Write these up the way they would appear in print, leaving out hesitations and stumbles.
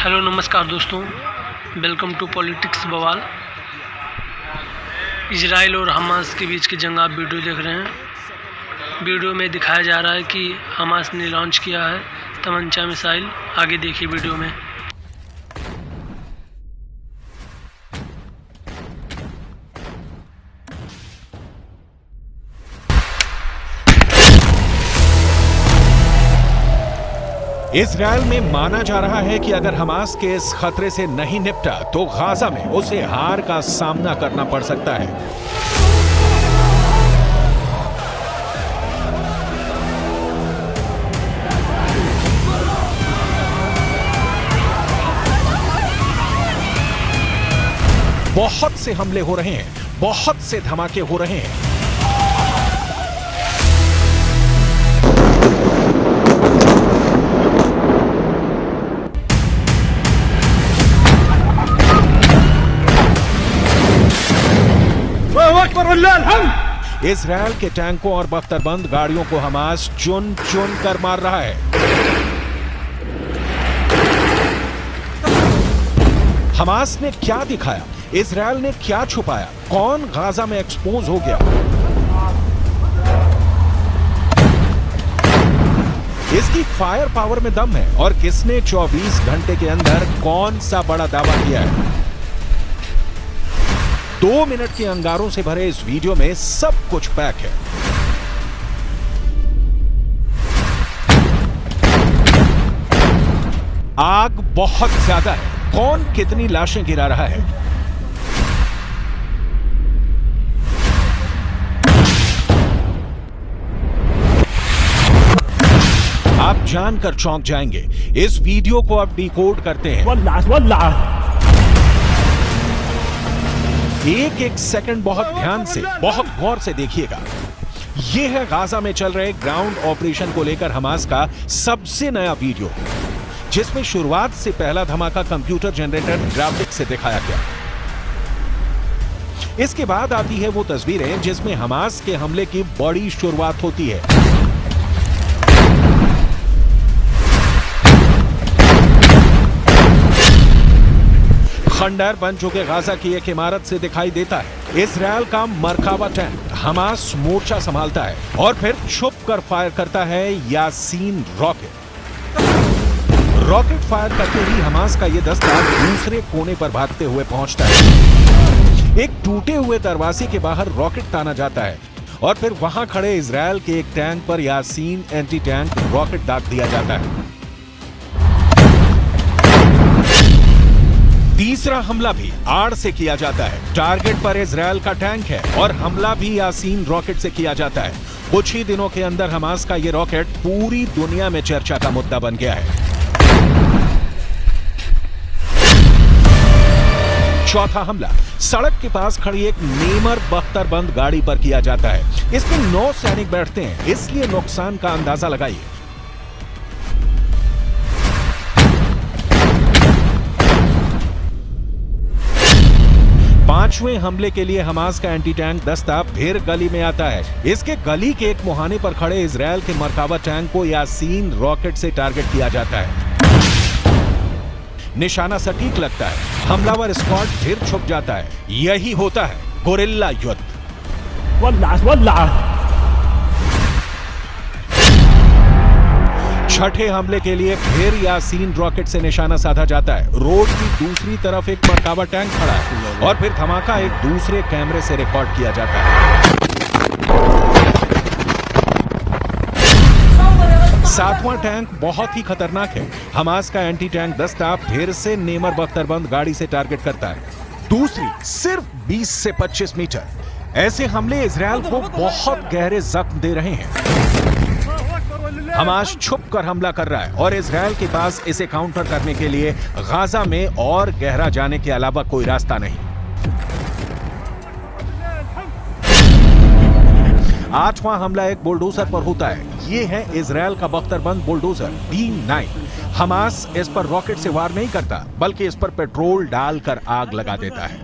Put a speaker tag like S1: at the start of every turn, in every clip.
S1: Hello नमस्कार दोस्तों, welcome to politics बवाल। इजराइल और हमास के बीच की जंग आप वीडियो देख रहे हैं। वीडियो में दिखाया जा रहा है कि हमास ने लॉन्च किया है तमंचा मिसाइल। आगे देखिए वीडियो में।
S2: इजरायल में माना जा रहा है कि अगर हमास के इस खतरे से नहीं निपटा तो गाजा में उसे हार का सामना करना पड़ सकता है। बहुत से हमले हो रहे हैं, बहुत से धमाके हो रहे हैं। इजरायल के टैंकों और बख्तरबंद गाड़ियों को हमास चुन चुन कर मार रहा है। हमास ने क्या दिखाया, इजरायल ने क्या छुपाया, कौन गाजा में एक्सपोज हो गया, इसकी फायर पावर में दम है और किसने 24 घंटे के अंदर कौन सा बड़ा दावा किया है। 2 मिनट के अंगारों से भरे इस वीडियो में सब कुछ पैक है। आग बहुत ज्यादा है, कौन कितनी लाशें गिरा रहा है। आप जानकर चौंक जाएंगे। इस वीडियो को अब डिकोड करते हैं। एक एक सेकंड बहुत ध्यान से, बहुत गौर से देखिएगा। यह है गाजा में चल रहे ग्राउंड ऑपरेशन को लेकर हमास का सबसे नया वीडियो, जिसमें शुरुआत से पहला धमाका कंप्यूटर जनरेटेड ग्राफिक्स से दिखाया गया। इसके बाद आती है वो तस्वीरें जिसमें हमास के हमले की बड़ी शुरुआत होती है। खंडहर बन चुके गाजा की एक इमारत से दिखाई देता है इजरायल का मरकावा टैंक। हमास मोर्चा संभालता है और फिर छुप कर फायर करता है यासीन रॉकेट। रॉकेट फायर करते ही हमास का यह दस्ता दूसरे कोने पर भागते हुए पहुंचता है। एक टूटे हुए दरवाजे के बाहर रॉकेट ताना जाता है और फिर वहां खड़े इजरायल के एक टैंक पर यासीन एंटी टैंक रॉकेट दाग दिया जाता है। तीसरा हमला भी आड़ से किया जाता है। टारगेट पर इजरायल का टैंक है और हमला भी यासीन रॉकेट से किया जाता है। कुछ ही दिनों के अंदर हमास का यह रॉकेट पूरी दुनिया में चर्चा का मुद्दा बन गया है। चौथा हमला सड़क के पास खड़ी एक नेमर बख्तरबंद गाड़ी पर किया जाता है। इसमें 9 सैनिक बैठते हैं, इसलिए नुकसान का अंदाजा लगाइए। पांचवें हमले के लिए हमास का एंटी टैंक दस्ता फिर गली में आता है। इसके गली के एक मुहाने पर खड़े इजरायल के मरकावा टैंक को यासीन रॉकेट से टारगेट किया जाता है। निशाना सटीक लगता है, हमलावर स्क्वाड फिर छुप जाता है। यही होता है गोरिल्ला युद्ध। छठे हमले के लिए फिर यासीन रॉकेट से निशाना साधा जाता है। रोड की दूसरी तरफ एक मरकावा टैंक खड़ा है और फिर धमाका एक दूसरे कैमरे से रिकॉर्ड किया जाता है। 7वां टैंक बहुत ही खतरनाक है। हमास का एंटी टैंक दस्ता फिर से नेमर बख्तरबंद गाड़ी से टारगेट करता है। दूसरी सिर्फ 20 से 25 मीटर। ऐसे हमले इजरायल को बहुत गहरे जख्म दे रहे हैं। हमास छुप कर हमला कर रहा है और इजरायल के पास इसे काउंटर करने के लिए गाजा में और गहरा जाने के अलावा कोई रास्ता नहीं। 8वां हमला एक बुलडोजर पर होता है। ये है इजरायल का बख्तरबंद बुलडोजर D9। हमास इस पर रॉकेट से वार नहीं करता, बल्कि इस पर पेट्रोल डालकर आग लगा देता है।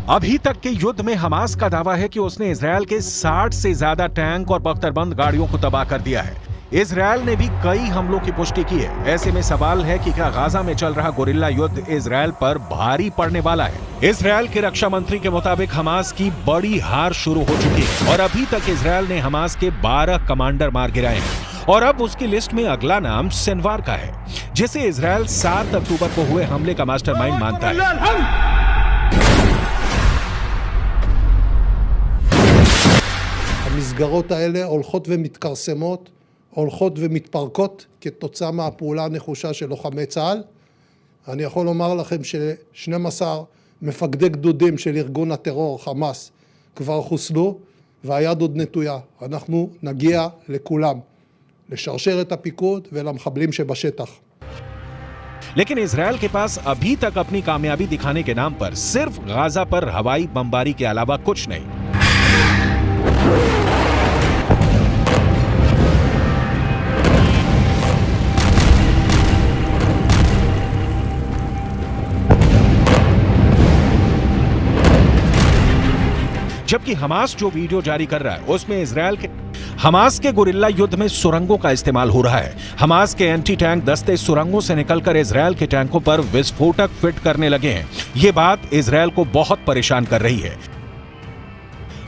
S2: अभी तक के युद्ध में हमास का दावा है कि उसने इजरायल के 60 से ज्यादा टैंक और बख्तरबंद गाड़ियों को तबाह कर दिया है। इजरायल ने भी कई हमलों की पुष्टि की है। ऐसे में सवाल है कि क्या गाजा में चल रहा गोरिल्ला युद्ध इजरायल पर भारी पड़ने वाला है। इजरायल के रक्षा मंत्री के मुताबिक हमास की बड़ी हार शुरू हो चुकी है और अभी तक इजरायल ने हमास के 12 कमांडर मार गिराए हैं और अब उसकी लिस्ट में अगला नाम सिनवार का है, जिसे इजरायल 7 अक्टूबर को हुए हमले का मास्टरमाइंड मानता है।
S3: המסגרות האלה הולכות ומתכרסמות, הולכות ומתפרקות כתוצאה מהפעולה הנחושה של לוחמי צה"ל. אני יכול לומר לכם ש12 מפקדי גדודים של ארגון הטרור חמאס כבר חוסלו והיד עוד נטויה. אנחנו נגיע לכולם, לשרשר את הפיקוד ולמחבלים שבשטח.
S2: लेकिन इजरायल के पास अभी तक अपनी कामयाबी दिखाने के नाम पर सिर्फ गाजा पर हवाई बमबारी के अलावा कुछ नहीं। जबकि हमास जो वीडियो जारी कर रहा है उसमें इजरायल के हमास के गोरिल्ला युद्ध में सुरंगों का इस्तेमाल हो रहा है। हमास के एंटी टैंक दस्ते सुरंगों से निकलकर इजरायल के टैंकों पर विस्फोटक फिट करने लगे हैं। ये बात इजरायल को बहुत परेशान कर रही है।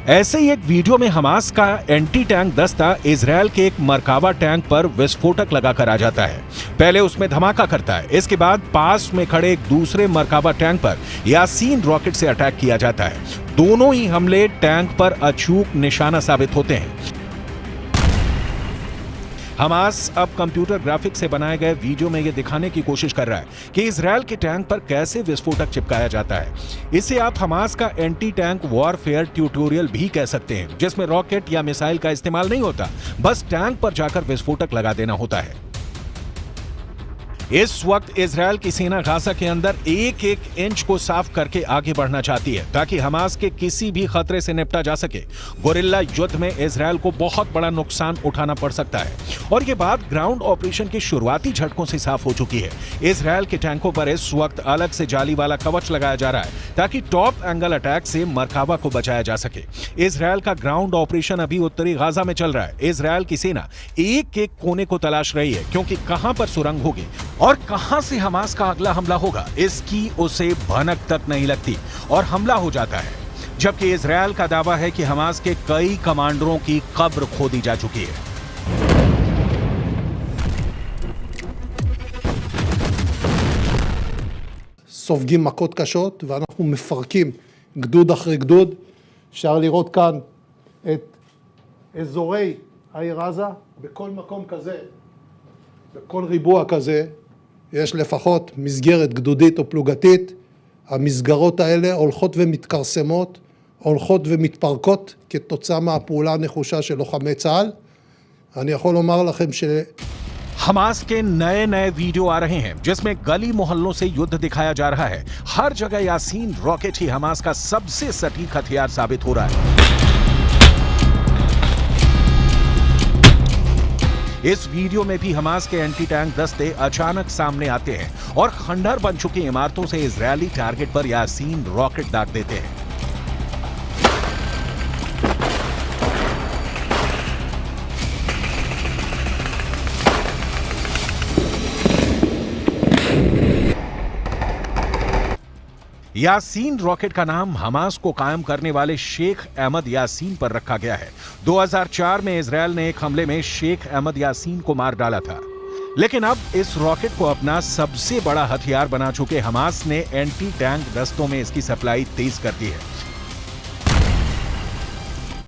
S2: ऐसे ही एक वीडियो में हमास का एंटी टैंक दस्ता इजरायल के एक मरकावा टैंक पर विस्फोटक लगाकर आ जाता है। पहले उसमें धमाका करता है, इसके बाद पास में खड़े एक दूसरे मरकावा टैंक पर यासीन रॉकेट से अटैक किया जाता है। दोनों ही हमले टैंक पर अचूक निशाना साबित होते हैं। हमास अब कंप्यूटर ग्राफिक्स से बनाए गए वीडियो में यह दिखाने की कोशिश कर रहा है कि इजरायल के टैंक पर कैसे विस्फोटक चिपकाया जाता है। इसे आप हमास का एंटी टैंक वॉरफेयर ट्यूटोरियल भी कह सकते हैं, जिसमें रॉकेट या मिसाइल का इस्तेमाल नहीं होता, बस टैंक पर जाकर विस्फोटक लगा देना होता है। इस वक्त इजरायल की सेना गाजा के अंदर एक एक इंच को साफ करके आगे बढ़ना चाहती है ताकि हमास के किसी भी खतरे से निपटा जा सके। गोरिल्ला युद्ध में इजरायल को बहुत बड़ा नुकसान उठाना पड़ सकता है और ये बात ग्राउंड ऑपरेशन के शुरुआती झटकों से साफ हो चुकी है। इजरायल के टैंकों पर इस वक्त अलग से जाली वाला कवच लगाया जा रहा है ताकि टॉप एंगल अटैक से मरकावा को बचाया जा सके। इजरायल का ग्राउंड ऑपरेशन अभी उत्तरी गाजा में चल रहा है। इजरायल की सेना एक एक कोने को तलाश रही है क्योंकि कहां पर सुरंग होगी और कहां से हमास का अगला हमला होगा, इसकी उसे भनक तक नहीं लगती और हमला हो जाता है। जबकि इजरायल का दावा है कि हमास के कई कमांडरों की कब्र खोदी जा चुकी है।
S3: סופגים מכות קשות ואנחנו מפרקים גדוד אחרי גדוד. אפשר לראות כאן את אזורי העיר עזה. בכל מקום כזה, בכל ריבוע כזה, יש לפחות מסגרת גדודית או פלוגתית. המסגרות האלה הולכות ומתכרסמות, הולכות ומתפרקות כתוצאה מהפעולה הנחושה של לוחמי צה"ל. אני יכול לומר לכם
S2: हमास के नए नए वीडियो आ रहे हैं जिसमें गली मोहल्लों से युद्ध दिखाया जा रहा है। हर जगह यासीन रॉकेट ही हमास का सबसे सटीक हथियार साबित हो रहा है। इस वीडियो में भी हमास के एंटी टैंक दस्ते अचानक सामने आते हैं और खंडहर बन चुकी इमारतों से इजरायली टारगेट पर यासीन रॉकेट दाग देते हैं। यासीन रॉकेट का नाम हमास को कायम करने वाले शेख अहमद यासीन पर रखा गया है। 2004 में इजरायल ने एक हमले में शेख अहमद यासीन को मार डाला था, लेकिन अब इस रॉकेट को अपना सबसे बड़ा हथियार बना चुके हमास ने एंटी टैंक दस्तों में इसकी सप्लाई तेज कर दी है।